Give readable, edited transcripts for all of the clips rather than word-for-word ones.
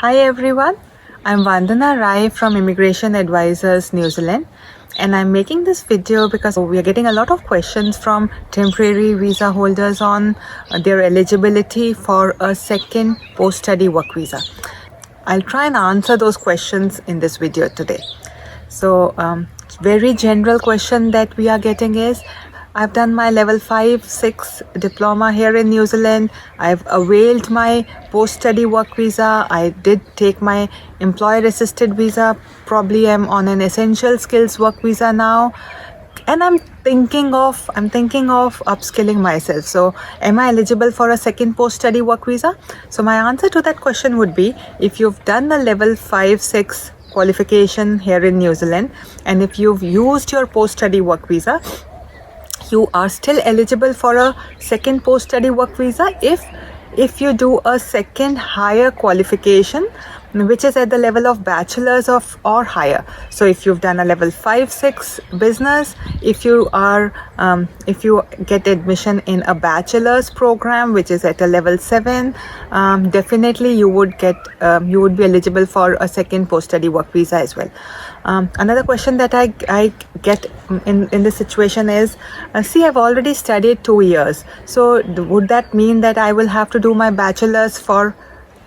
Hi everyone, I'm Vandana Rai from Immigration Advisors New Zealand, and I'm making this video because we are getting a lot of questions from temporary visa holders on their eligibility for a second post-study work visa. I'll try and answer those questions in this video today. So, very general question that we are getting is, I've done my level 5-6 diploma here in New Zealand. I've availed my post-study work visa. I did take my employer-assisted visa. Probably I'm on an essential skills work visa now. And I'm thinking of upskilling myself. So am I eligible for a second post-study work visa? So my answer to that question would be, if you've done the level 5-6 qualification here in New Zealand, and if you've used your post-study work visa, you are still eligible for a second post-study work visa if you do a second higher qualification, which is at the level of bachelor's or higher. So if you've done a level 5-6 business, if you get admission in a bachelor's program which is at a level 7, definitely you would be eligible for a second post-study work visa as well. Another question that I get in this situation is, see, I've already studied 2 years, so would that mean that I will have to do my bachelor's for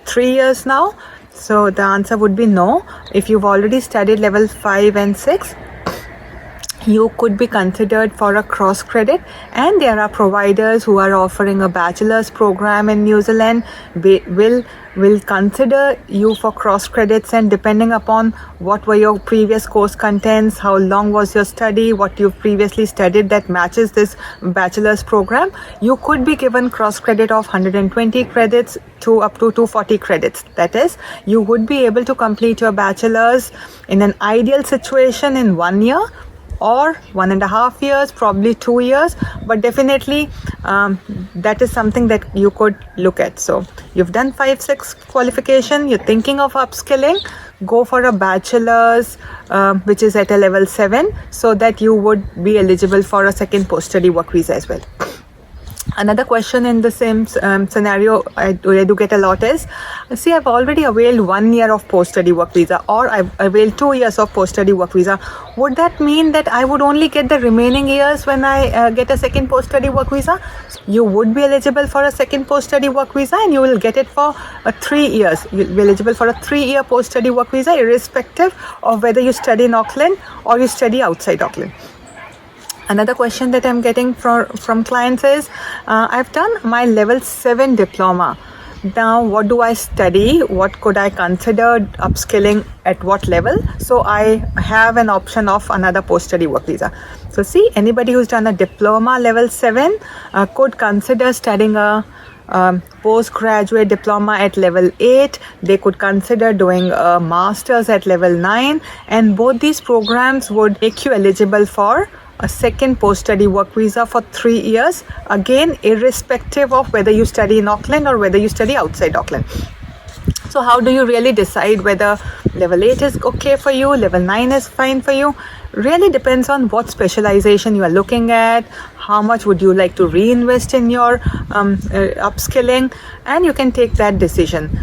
3 years now? So the answer would be no. If you've already studied level 5 and 6, you could be considered for a cross credit, and there are providers who are offering a bachelor's program in New Zealand will consider you for cross credits, and depending upon what were your previous course contents, how long was your study, what you've previously studied that matches this bachelor's program, you could be given cross credit of 120 credits to up to 240 credits. That is, you would be able to complete your bachelor's in an ideal situation in 1 year, or 1.5 years, probably 2 years, but definitely that is something that you could look at. So you've done 5-6 qualification, you're thinking of upskilling, go for a bachelor's which is at a level 7, so that you would be eligible for a second post-study work visa as well. Another question in the same scenario I do get a lot is, see, I've already availed 1 year of post-study work visa, or I've availed 2 years of post-study work visa. Would that mean that I would only get the remaining years when I get a second post-study work visa? You would be eligible for a second post-study work visa, and you will get it for 3 years. You'll be eligible for a 3-year post-study work visa, irrespective of whether you study in Auckland or you study outside Auckland. Another question that I'm getting from clients is, I've done my level 7 diploma. Now, what do I study? What could I consider upskilling at what level? So I have an option of another post-study work visa. So see, anybody who's done a diploma level 7 could consider studying a postgraduate diploma at level 8. They could consider doing a master's at level 9, and both these programs would make you eligible for a second post-study work visa for 3 years, again irrespective of whether you study in Auckland or whether you study outside Auckland. So how do you really decide whether level 8 is okay for you, level 9 is fine for you? Really depends on what specialization you are looking at, how much would you like to reinvest in your upskilling, and you can take that decision.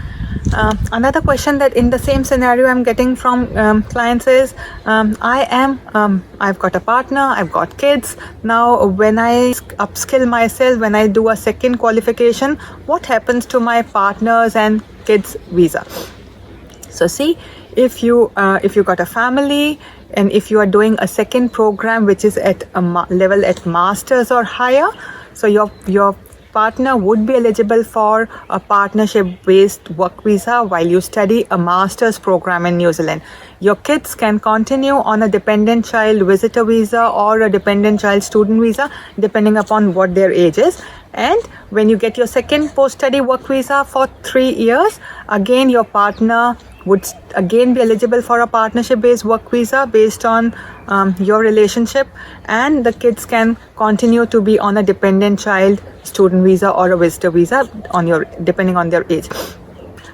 Another question that in the same scenario I'm getting from clients is, I've got a partner, I've got kids. Now, when I upskill myself, when I do a second qualification, what happens to my partner's and kids' visa? So see, if you got a family, and if you are doing a second program which is at a level at master's or higher, so your partner would be eligible for a partnership-based work visa while you study a master's program in New Zealand. Your kids can continue on a dependent child visitor visa or a dependent child student visa, depending upon what their age is. And when you get your second post-study work visa for 3 years, again your partner would again be eligible for a partnership-based work visa based on your relationship, and the kids can continue to be on a dependent child student visa or a visitor visa depending on their age.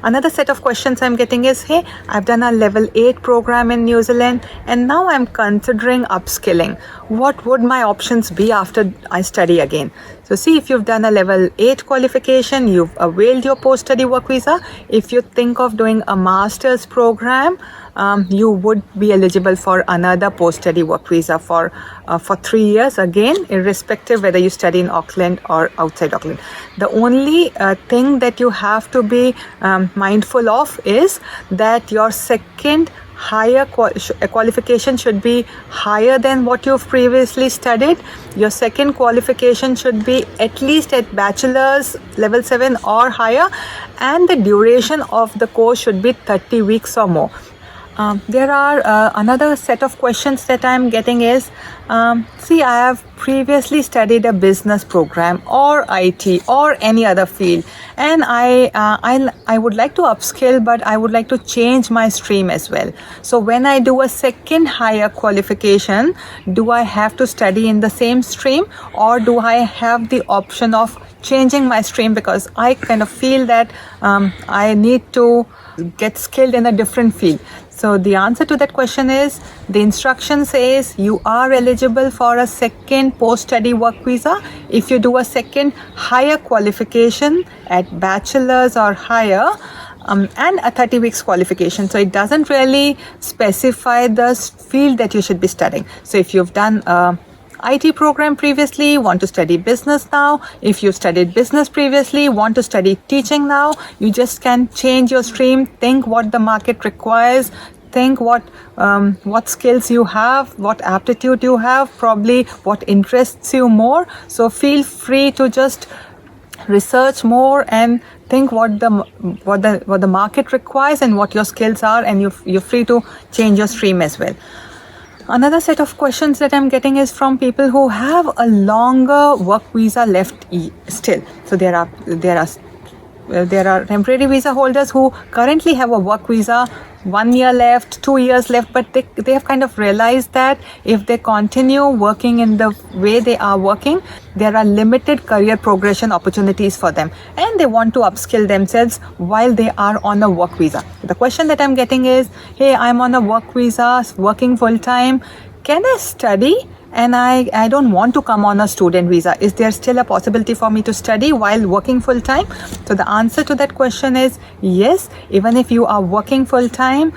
Another set of questions I'm getting is, hey, I've done a level 8 program in New Zealand and now I'm considering upskilling. What would my options be after I study again? So see, if you've done a level 8 qualification, you've availed your post-study work visa. If you think of doing a master's program, you would be eligible for another post-study work visa for 3 years, again, irrespective whether you study in Auckland or outside Auckland. The only thing that you have to be mindful of is that your second higher qualification should be higher than what you've previously studied. Your second qualification should be at least at bachelor's level 7 or higher, and the duration of the course should be 30 weeks or more. There are another set of questions that I'm getting is, see, I have previously studied a business program or IT or any other field, and I would like to upskill, but I would like to change my stream as well. So when I do a second higher qualification, do I have to study in the same stream, or do I have the option of changing my stream because I kind of feel that I need to get skilled in a different field? So the answer to that question is, the instruction says you are eligible for a second post-study work visa if you do a second higher qualification at bachelor's or higher, and a 30 weeks qualification. So it doesn't really specify the field that you should be studying. So if you've done IT program previously, want to study business now. If you studied business previously, want to study teaching now, you just can change your stream, think what the market requires, think what skills you have, what aptitude you have, probably what interests you more. So feel free to just research more and think what the market requires and what your skills are, and you're free to change your stream as well. Another set of questions that I'm getting is from people who have a longer work visa left still. So there are temporary visa holders who currently have a work visa, 1 year left, 2 years left, but they have kind of realized that if they continue working in the way they are working, there are limited career progression opportunities for them, and they want to upskill themselves while they are on a work visa. The question that I'm getting is, hey, I'm on a work visa, working full time, can I study? And I don't want to come on a student visa. Is there still a possibility for me to study while working full time? So the answer to that question is yes. Even if you are working full time,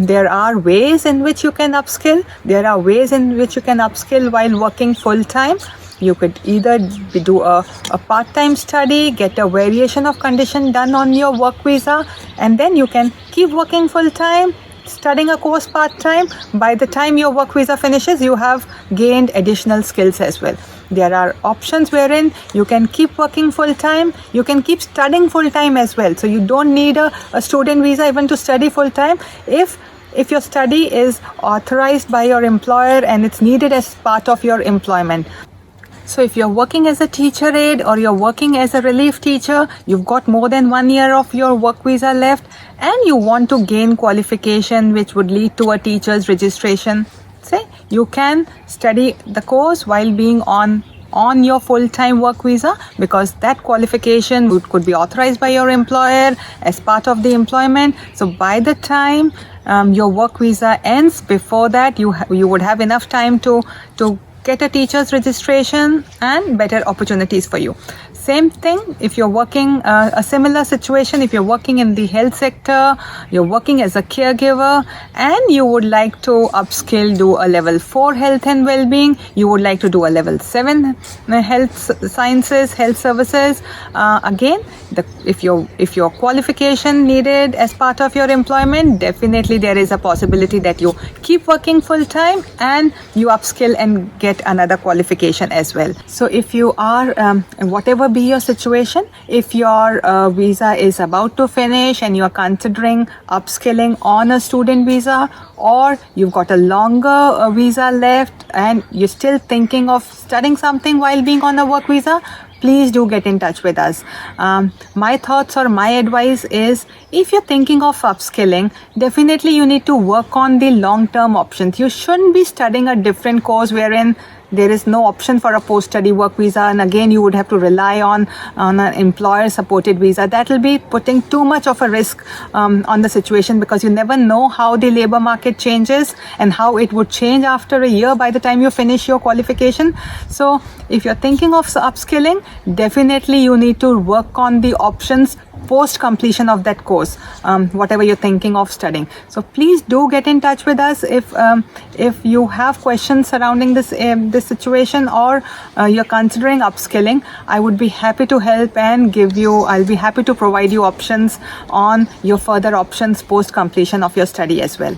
there are ways in which you can upskill. There are ways in which you can upskill while working full time. You could either do a part-time study, get a variation of condition done on your work visa, and then you can keep working full time, studying a course part-time. By the time your work visa finishes, you have gained additional skills as well. There are options wherein you can keep working full-time, you can keep studying full-time as well. So you don't need a student visa even to study full-time if your study is authorized by your employer and it's needed as part of your employment. So if you're working as a teacher aide or you're working as a relief teacher, you've got more than 1 year of your work visa left, and you want to gain qualification which would lead to a teacher's registration, say you can study the course while being on your full-time work visa, because that qualification could be authorized by your employer as part of the employment. So by the time your work visa ends, before that you would have enough time to get a teacher's registration and better opportunities for you. Same thing if you're working a similar situation, if you're working in the health sector, you're working as a caregiver, and you would like to upskill, do a level 4 health and well-being, you would like to do a level 7 health sciences, health services, again, if your qualification needed as part of your employment, definitely there is a possibility that you keep working full-time and you upskill and get another qualification as well. So if you are, whatever be your situation, if your visa is about to finish and you are considering upskilling on a student visa, or you've got a longer visa left and you're still thinking of studying something while being on a work visa, please do get in touch with us. My thoughts or my advice is, if you're thinking of upskilling, definitely you need to work on the long-term options. You shouldn't be studying a different course wherein there is no option for a post-study work visa, and again you would have to rely on an employer-supported visa. That will be putting too much of a risk on the situation, because you never know how the labor market changes and how it would change after a year by the time you finish your qualification. So if you're thinking of upskilling, definitely you need to work on the options post completion of that course, whatever you're thinking of studying. So please do get in touch with us if you have questions surrounding this situation, or you're considering upskilling. I would be happy to help and I'll be happy to provide you options on your further options post completion of your study as well.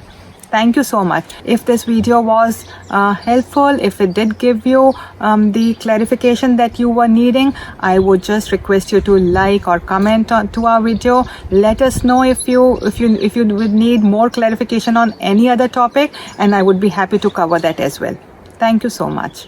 Thank you so much. If this video was helpful, if it did give you the clarification that you were needing, I would just request you to like or comment to our video. Let us know if you would need more clarification on any other topic, and I would be happy to cover that as well. Thank you so much.